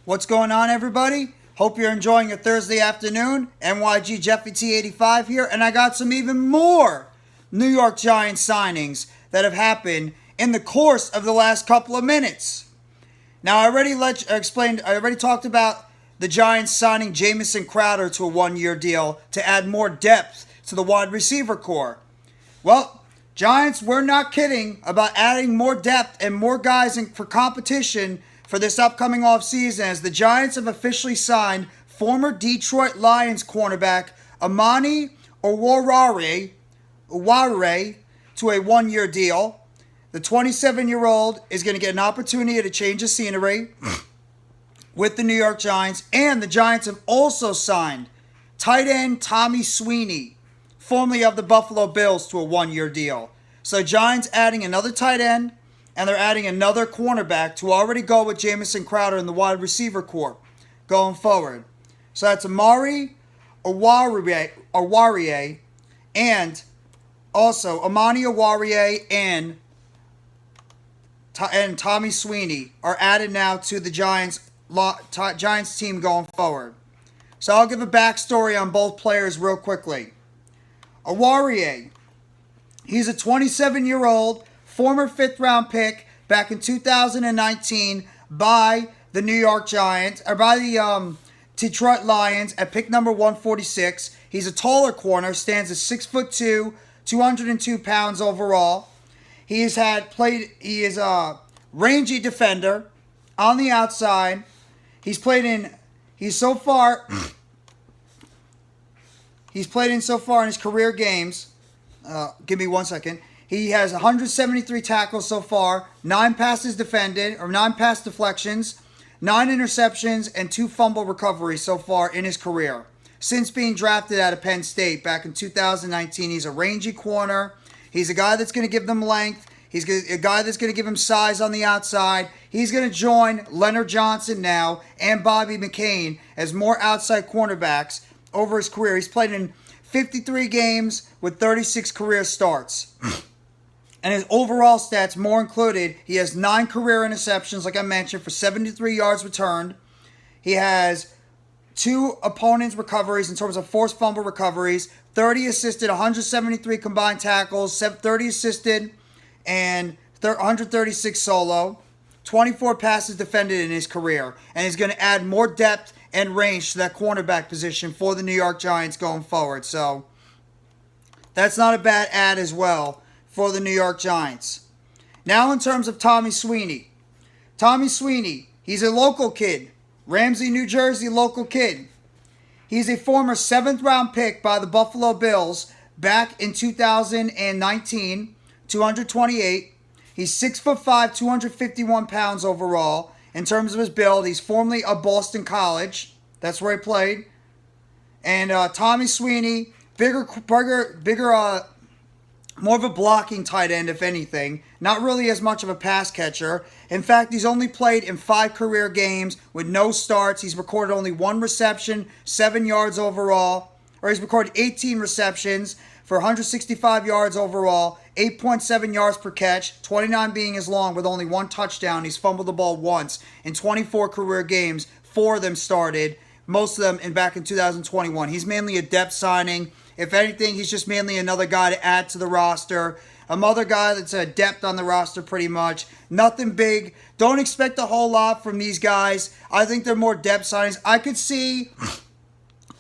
What's going on, everybody? Hope you're enjoying your Thursday afternoon. NYG Jeffy T85 here, and I got some even more New York Giants signings that have happened in the course of the last couple of minutes. Now, I already talked about the Giants signing Jamison Crowder to a one-year deal to add more depth to the wide receiver core. Well, Giants, we're not kidding about adding more depth and more guys for competition for this upcoming offseason, as the Giants have officially signed former Detroit Lions cornerback Amani Oruwariye to a one-year deal. The 27-year-old is going to get an opportunity to change the scenery with the New York Giants, and the Giants have also signed tight end Tommy Sweeney, formerly of the Buffalo Bills, to a one-year deal. So Giants adding another tight end, and they're adding another cornerback to already go with Jamison Crowder in the wide receiver corps going forward. So that's Amani Oruwariye and also Amani Oruwariye and Tommy Sweeney are added now to the Giants team going forward. So I'll give a backstory on both players real quickly. Oruwariye, he's a 27-year-old former fifth-round pick back in 2019 by the New York Giants, or by the Detroit Lions at pick number 146. He's a taller corner, stands at 6'2", 202 pounds overall. He is a rangy defender on the outside. He's played in so far in his career games. Give me 1 second. He has 173 tackles so far, 9 pass deflections, 9 interceptions, and 2 fumble recoveries so far in his career. Since being drafted out of Penn State back in 2019, he's a rangy corner. He's a guy that's going to give them length. He's a guy that's going to give him size on the outside. He's going to join Leonard Johnson now and Bobby McCain as more outside cornerbacks over his career. He's played in 53 games with 36 career starts. And his overall stats more included, he has 9 career interceptions, like I mentioned, for 73 yards returned. He has 2 opponents' recoveries in terms of forced fumble recoveries, 30 assisted, 173 combined tackles, 30 assisted, and 136 solo, 24 passes defended in his career. And he's going to add more depth and range to that cornerback position for the New York Giants going forward. So that's not a bad add as well for the New York Giants. Now in terms of Tommy Sweeney. Tommy Sweeney, he's a local kid. Ramsey, New Jersey local kid. He's a former 7th-round pick by the Buffalo Bills back in 2019, 228. He's 6'5", 251 pounds overall. In terms of his build, he's formerly of BostonCollege. That's where he played. And Tommy Sweeney, bigger, more of a blocking tight end, if anything. Not really as much of a pass catcher. In fact, he's only played in 5 career games with no starts. He's recorded only 1 reception, 7 yards overall. Or he's recorded 18 receptions for 165 yards overall, 8.7 yards per catch, 29 being his long with only 1 touchdown. He's fumbled the ball once in 24 career games. 4 of them started, most of them back in 2021. He's mainly a depth signing. If anything, he's just mainly another guy to add to the roster. Another guy that's a depth on the roster pretty much. Nothing big. Don't expect a whole lot from these guys. I think they're more depth signings. I could see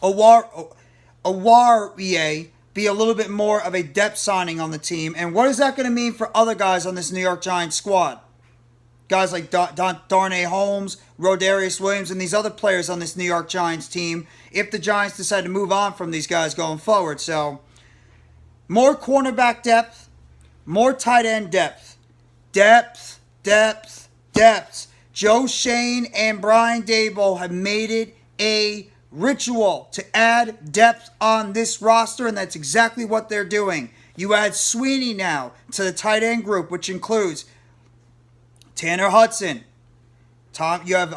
Oruwariye be a little bit more of a depth signing on the team. And what is that going to mean for other guys on this New York Giants squad? Guys like Darnay Holmes, Rodarius Williams, and these other players on this New York Giants team, if the Giants decide to move on from these guys going forward. So, more cornerback depth, more tight end depth. Depth. Joe Schoen and Brian Daboll have made it a ritual to add depth on this roster, and that's exactly what they're doing. You add Sweeney now to the tight end group, which includes Tanner Hudson. You have,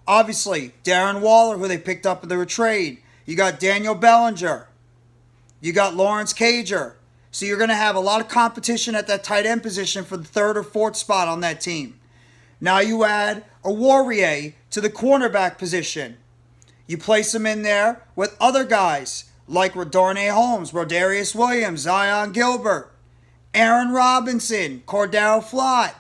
obviously, Darren Waller, who they picked up in the trade. You got Daniel Bellinger. You got Lawrence Cager. So you're going to have a lot of competition at that tight end position for the 3rd or 4th spot on that team. Now you add Oruwariye to the cornerback position. You place him in there with other guys like Darnay Holmes, Rodarius Williams, Zion Gilbert, Aaron Robinson, Cordell Flott,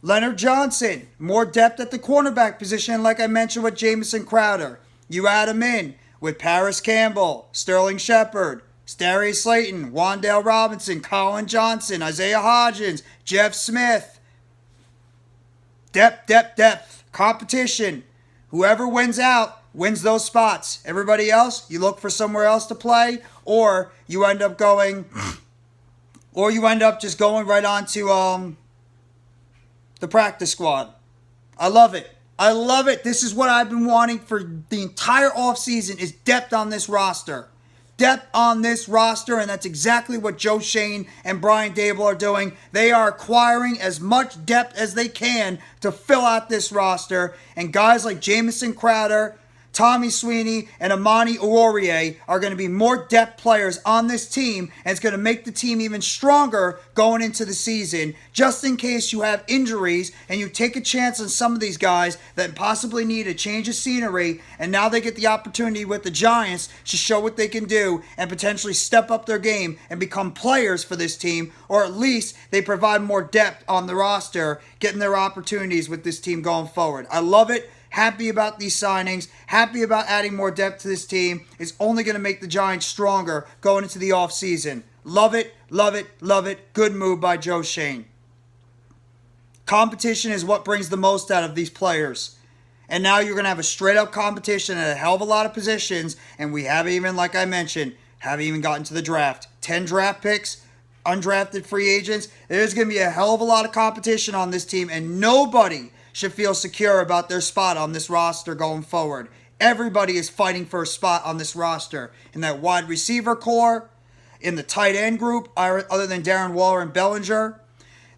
Leonard Johnson. More depth at the cornerback position, like I mentioned with Jamison Crowder. You add him in with Paris Campbell, Sterling Shepard, Darius Slayton, Wan'Dale Robinson, Colin Johnson, Isaiah Hodgins, Jeff Smith. Depth. Competition. Whoever wins out wins those spots. Everybody else, you look for somewhere else to play, or you end up just going right on to the practice squad. I love it. This is what I've been wanting for the entire offseason, is depth on this roster. Depth on this roster, and that's exactly what Joe Schoen and Brian Daboll are doing. They are acquiring as much depth as they can to fill out this roster, and guys like Jamison Crowder, Tommy Sweeney, and Amani Oruwariye are going to be more depth players on this team, and it's going to make the team even stronger going into the season, just in case you have injuries and you take a chance on some of these guys that possibly need a change of scenery, and now they get the opportunity with the Giants to show what they can do and potentially step up their game and become players for this team, or at least they provide more depth on the roster, getting their opportunities with this team going forward. I love it. Happy about these signings. Happy about adding more depth to this team. It's only going to make the Giants stronger going into the offseason. Love it. Good move by Joe Schoen. Competition is what brings the most out of these players. And now you're going to have a straight-up competition at a hell of a lot of positions. And we haven't even, like I mentioned, gotten to the draft. 10 draft picks, undrafted free agents. There's going to be a hell of a lot of competition on this team. And nobody should feel secure about their spot on this roster going forward. Everybody is fighting for a spot on this roster. In that wide receiver core, in the tight end group, other than Darren Waller and Bellinger,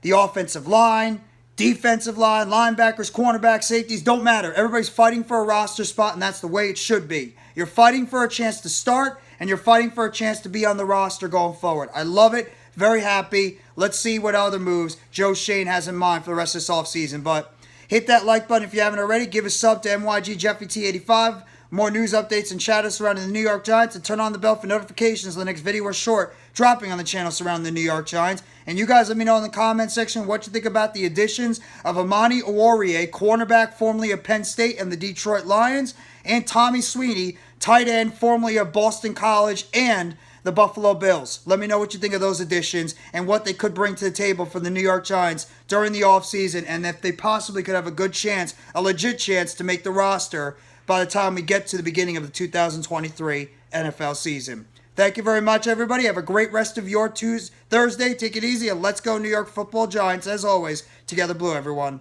the offensive line, defensive line, linebackers, cornerbacks, safeties, don't matter. Everybody's fighting for a roster spot, and that's the way it should be. You're fighting for a chance to start, and you're fighting for a chance to be on the roster going forward. I love it. Very happy. Let's see what other moves Joe Schoen has in mind for the rest of this offseason. But hit that like button if you haven't already. Give a sub to NYGJeffyT85. More news updates and chatter surrounding the New York Giants. And turn on the bell for notifications of the next video or short dropping on the channel surrounding the New York Giants. And you guys let me know in the comment section what you think about the additions of Amani Oruwariye, cornerback formerly of Penn State and the Detroit Lions, and Tommy Sweeney, tight end formerly of Boston College and the Buffalo Bills. Let me know what you think of those additions and what they could bring to the table for the New York Giants during the offseason, and if they possibly could have a good chance, a legit chance to make the roster by the time we get to the beginning of the 2023 NFL season. Thank you very much, everybody. Have a great rest of your Thursday. Take it easy, and let's go New York Football Giants. As always, together blue, everyone.